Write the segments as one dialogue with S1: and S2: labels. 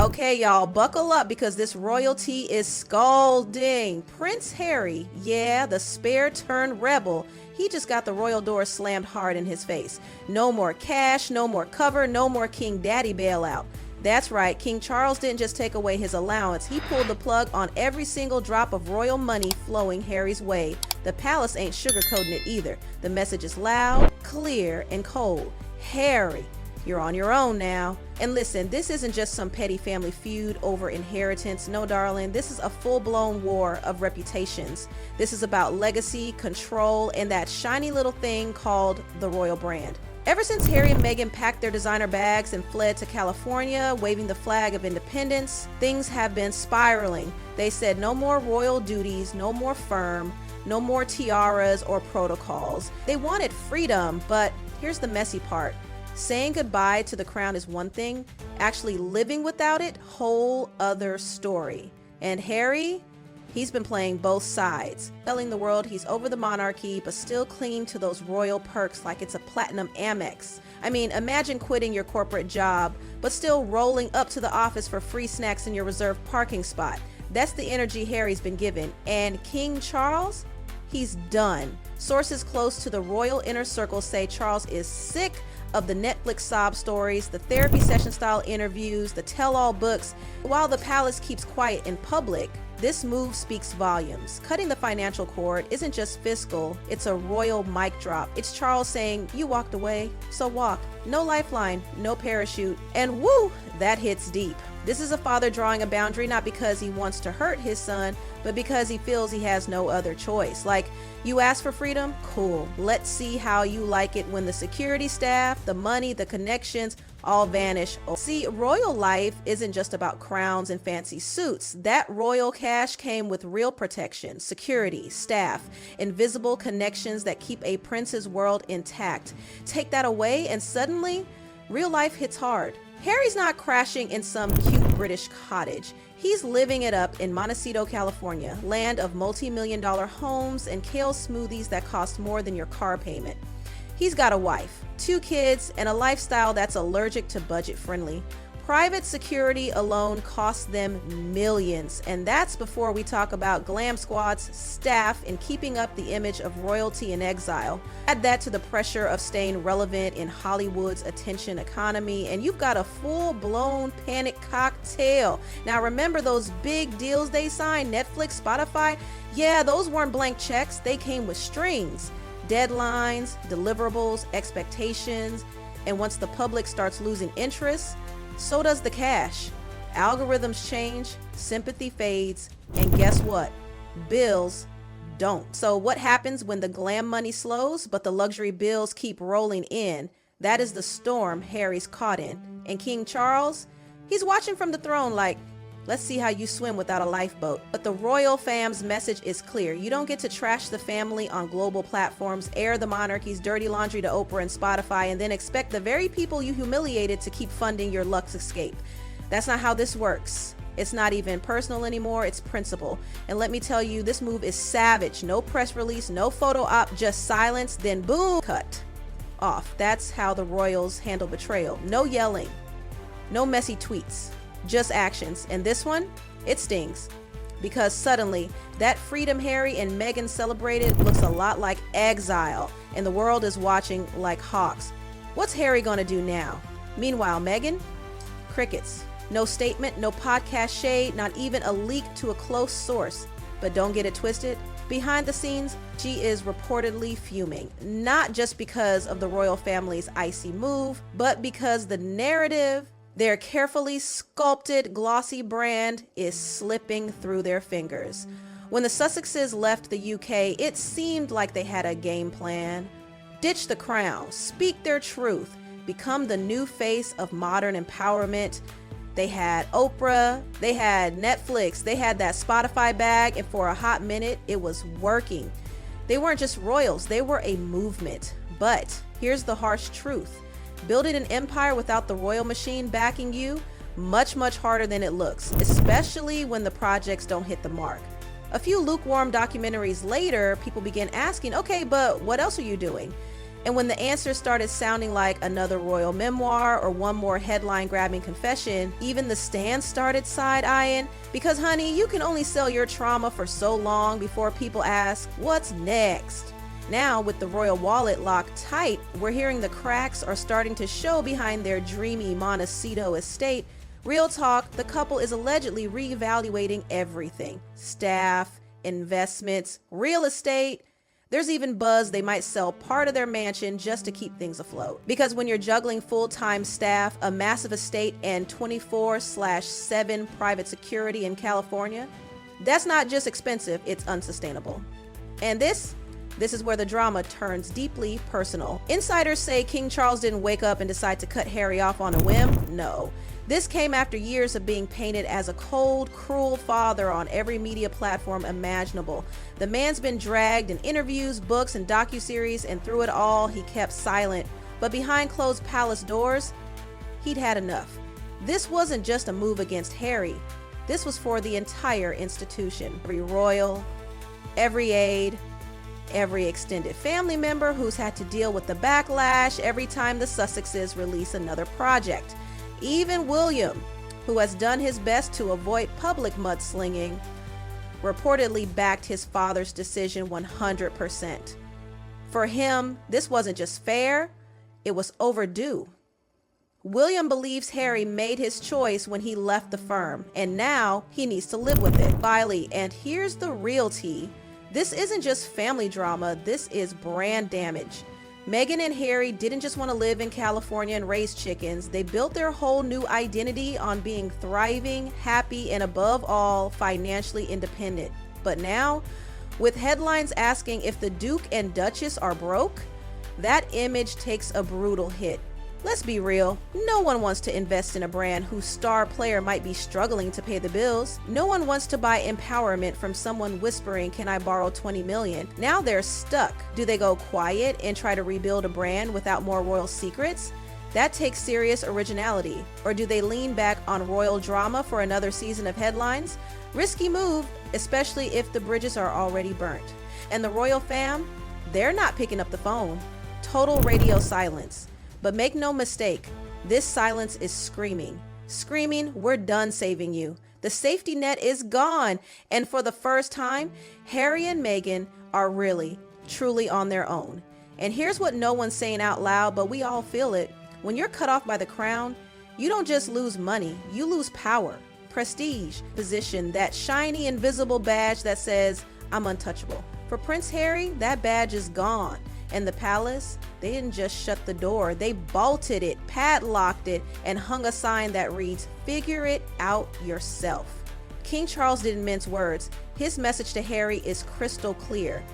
S1: Okay, y'all, buckle up because this royalty is scalding. Prince Harry, yeah, the spare turned rebel, he just got the royal door slammed hard in his face. No more cash, no more cover, no more King Daddy bailout. That's right, King Charles didn't just take away his allowance, he pulled the plug on every single drop of royal money flowing Harry's way. The palace ain't sugarcoating it either. The message is loud, clear, and cold. Harry, you're on your own now. And listen, this isn't just some petty family feud over inheritance. No, darling, this is a full-blown war of reputations. This is about legacy, control, and that shiny little thing called the royal brand. Ever since Harry and Meghan packed their designer bags and fled to California, waving the flag of independence, things have been spiraling. They said no more royal duties, no more firm, no more tiaras or protocols. They wanted freedom, but here's the messy part. Saying goodbye to the crown is one thing, actually living without it, whole other story. And Harry, he's been playing both sides, telling the world he's over the monarchy, but still clinging to those royal perks like it's a platinum Amex. I mean, imagine quitting your corporate job, but still rolling up to the office for free snacks in your reserved parking spot. That's the energy Harry's been given. And King Charles, he's done. Sources close to the royal inner circle say Charles is sick of the Netflix sob stories, the therapy session style interviews, the tell-all books. While the palace keeps quiet in public, this move speaks volumes. Cutting the financial cord isn't just fiscal, it's a royal mic drop. It's Charles saying, you walked away, so walk. No lifeline, no parachute, and woo, that hits deep. This is a father drawing a boundary not because he wants to hurt his son, but because he feels he has no other choice. Like, you ask for freedom? Cool. Let's see how you like it when the security staff, the money, the connections all vanish. See, royal life isn't just about crowns and fancy suits. That royal cash came with real protection, security, staff, invisible connections that keep a prince's world intact. Take that away and suddenly, real life hits hard. Harry's not crashing in some cute British cottage. He's living it up in Montecito, California, land of multi-million-dollar homes and kale smoothies that cost more than your car payment. He's got a wife, 2 kids, and a lifestyle that's allergic to budget-friendly. Private security alone costs them millions, and that's before we talk about glam squads, staff, and keeping up the image of royalty in exile. Add that to the pressure of staying relevant in Hollywood's attention economy, and you've got a full-blown panic cocktail. Now remember those big deals they signed, Netflix, Spotify? Yeah, those weren't blank checks, they came with strings. Deadlines, deliverables, expectations, and once the public starts losing interest, so does the cash. Algorithms change, sympathy fades, and guess what? Bills don't. So what happens when the glam money slows, but the luxury bills keep rolling in? That is the storm Harry's caught in. And King Charles, he's watching from the throne like, let's see how you swim without a lifeboat. But the royal fam's message is clear. You don't get to trash the family on global platforms, air the monarchy's dirty laundry to Oprah and Spotify, and then expect the very people you humiliated to keep funding your Lux escape. That's not how this works. It's not even personal anymore, it's principle. And let me tell you, this move is savage. No press release, no photo op, just silence, then boom, cut off. That's how the royals handle betrayal. No yelling, no messy tweets. Just actions. And this one, it stings. Because suddenly, that freedom Harry and Meghan celebrated looks a lot like exile, and the world is watching like hawks. What's Harry gonna do now? Meanwhile, Meghan? Crickets. No statement, no podcast shade, not even a leak to a close source. But don't get it twisted. Behind the scenes, she is reportedly fuming. Not just because of the royal family's icy move, but because the narrative, their carefully sculpted, glossy brand is slipping through their fingers. When the Sussexes left the UK, it seemed like they had a game plan. Ditch the crown, speak their truth, become the new face of modern empowerment. They had Oprah, they had Netflix, they had that Spotify bag, and for a hot minute, it was working. They weren't just royals, they were a movement. But here's the harsh truth. Building an empire without the royal machine backing you, much harder than it looks, especially when the projects don't hit the mark. A few lukewarm documentaries later, people began asking, okay, but what else are you doing? And when the answers started sounding like another royal memoir or one more headline-grabbing confession, even the stands started side-eyeing. Because honey, you can only sell your trauma for so long before people ask, what's next? Now, with the royal wallet locked tight, we're hearing the cracks are starting to show behind their dreamy Montecito estate. Real talk, the couple is allegedly reevaluating everything. Staff, investments, real estate. There's even buzz they might sell part of their mansion just to keep things afloat. Because when you're juggling full-time staff, a massive estate, and 24/7 private security in California, that's not just expensive, it's unsustainable. And this is where the drama turns deeply personal. Insiders say King Charles didn't wake up and decide to cut Harry off on a whim. No. This came after years of being painted as a cold, cruel father on every media platform imaginable. The man's been dragged in interviews, books, and docuseries, and through it all, he kept silent. But behind closed palace doors, he'd had enough. This wasn't just a move against Harry. This was for the entire institution. Every royal, every aide, every extended family member who's had to deal with the backlash every time the Sussexes release another project. Even William, who has done his best to avoid public mudslinging, reportedly backed his father's decision 100%. For him, this wasn't just fair, it was overdue. William believes Harry made his choice when he left the firm, and now he needs to live with it. Finally, and here's the real tea. This isn't just family drama, this is brand damage. Meghan and Harry didn't just want to live in California and raise chickens. They built their whole new identity on being thriving, happy, and above all, financially independent. But now, with headlines asking if the Duke and Duchess are broke, that image takes a brutal hit. Let's be real, no one wants to invest in a brand whose star player might be struggling to pay the bills. No one wants to buy empowerment from someone whispering, "Can I borrow 20 million?" Now they're stuck. Do they go quiet and try to rebuild a brand without more royal secrets? That takes serious originality. Or do they lean back on royal drama for another season of headlines? Risky move, especially if the bridges are already burnt. And the royal fam, they're not picking up the phone. Total radio silence. But make no mistake, this silence is screaming. Screaming, we're done saving you. The safety net is gone. And for the first time, Harry and Meghan are really, truly on their own. And here's what no one's saying out loud, but we all feel it. When you're cut off by the crown, you don't just lose money, you lose power, prestige, position, that shiny invisible badge that says, "I'm untouchable." For Prince Harry, that badge is gone. And the palace, they didn't just shut the door, they bolted it, padlocked it, and hung a sign that reads, "Figure it out yourself." King Charles didn't mince words. His message to Harry is crystal clear.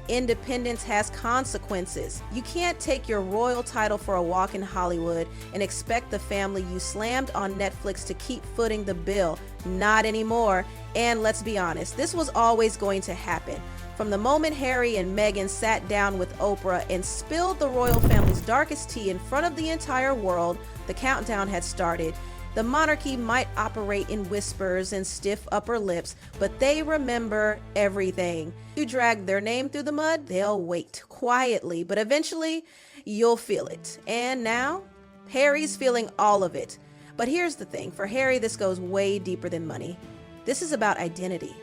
S1: Independence has consequences. You can't take your royal title for a walk in Hollywood and expect the family you slammed on Netflix to keep footing the bill. Not anymore. And let's be honest, this was always going to happen. From the moment Harry and Meghan sat down with Oprah and spilled the royal family's darkest tea in front of the entire world, the countdown had started. The monarchy might operate in whispers and stiff upper lips, but they remember everything. You drag their name through the mud, they'll wait quietly, but eventually you'll feel it. And now, Harry's feeling all of it. But here's the thing, for Harry, this goes way deeper than money. This is about identity.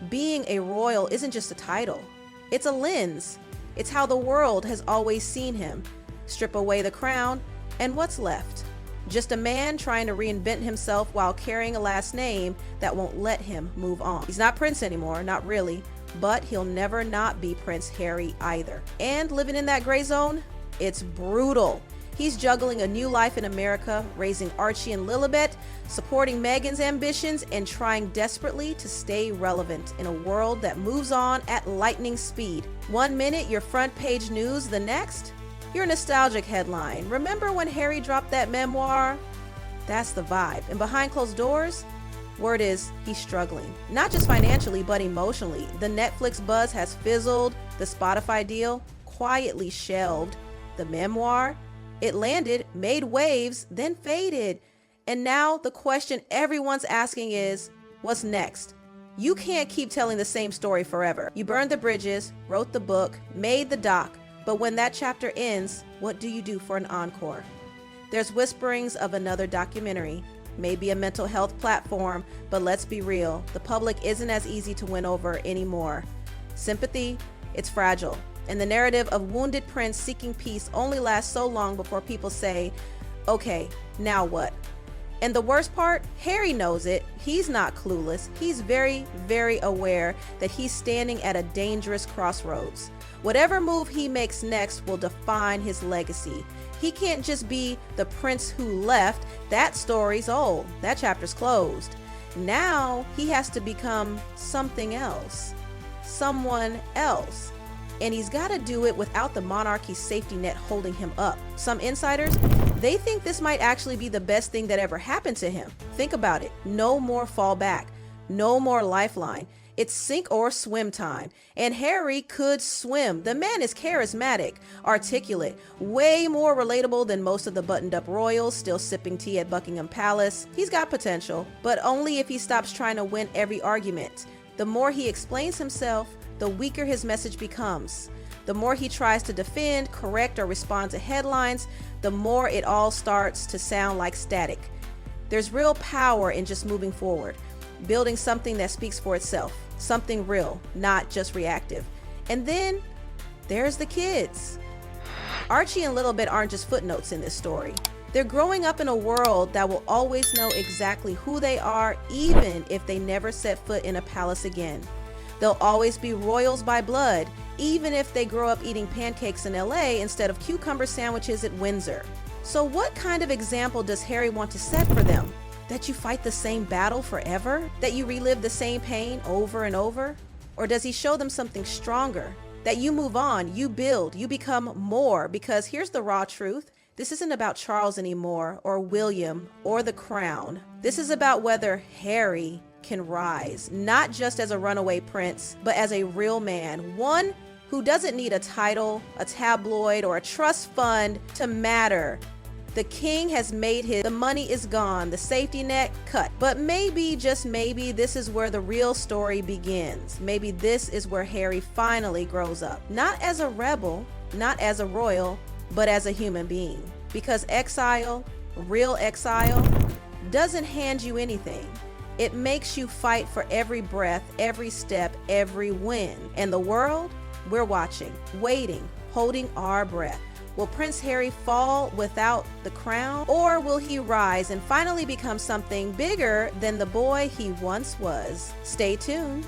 S1: Being a royal isn't just a title. It's a lens. It's how the world has always seen him. Strip away the crown, and what's left? Just a man trying to reinvent himself while carrying a last name that won't let him move on. He's not Prince anymore, not really, but he'll never not be Prince Harry either. And living in that gray zone, it's brutal. He's juggling a new life in America, raising Archie and Lilibet, supporting Meghan's ambitions, and trying desperately to stay relevant in a world that moves on at lightning speed. One minute, your front page news, the next, your nostalgic headline. Remember when Harry dropped that memoir? That's the vibe. And behind closed doors, word is he's struggling. Not just financially, but emotionally. The Netflix buzz has fizzled, the Spotify deal quietly shelved, the memoir, it landed, made waves, then faded. And now the question everyone's asking is, what's next? You can't keep telling the same story forever. You burned the bridges, wrote the book, made the doc, But when that chapter ends, what do you do for an encore? There's whisperings of another documentary, maybe a mental health platform, but let's be real, the public isn't as easy to win over anymore. Sympathy, it's fragile, and the narrative of wounded prince seeking peace only lasts so long before people say, okay, now what? And the worst part, Harry knows it. He's not clueless. He's very, very aware that he's standing at a dangerous crossroads. Whatever move he makes next will define his legacy. He can't just be the prince who left. That story's old. That chapter's closed. Now he has to become something else. Someone else. And he's got to do it without the monarchy's safety net holding him up. Some insiders, they think this might actually be the best thing that ever happened to him. Think about it. No more fallback. No more lifeline. It's sink or swim time. And Harry could swim. The man is charismatic, articulate, way more relatable than most of the buttoned-up royals still sipping tea at Buckingham Palace. He's got potential, but only if he stops trying to win every argument. The more he explains himself, the weaker his message becomes. The more he tries to defend, correct, or respond to headlines, the more it all starts to sound like static. There's real power in just moving forward, building something that speaks for itself, something real, not just reactive. And then there's the kids. Archie and Littlebit aren't just footnotes in this story. They're growing up in a world that will always know exactly who they are, even if they never set foot in a palace again. They'll always be royals by blood, even if they grow up eating pancakes in LA instead of cucumber sandwiches at Windsor. So what kind of example does Harry want to set for them? That you fight the same battle forever? That you relive the same pain over and over? Or does he show them something stronger? That you move on, you build, you become more? Because here's the raw truth. This isn't about Charles anymore, or William, or the crown. This is about whether Harry can rise, not just as a runaway prince, but as a real man, one who doesn't need a title, a tabloid, or a trust fund to matter. The king has made his, the money is gone, the safety net cut. But maybe, just maybe, this is where the real story begins. Maybe this is where Harry finally grows up. Not as a rebel, not as a royal, but as a human being. Because exile, real exile, doesn't hand you anything. It makes you fight for every breath, every step, every win. And the world, we're watching, waiting, holding our breath. Will Prince Harry fall without the crown? Or will he rise and finally become something bigger than the boy he once was? Stay tuned.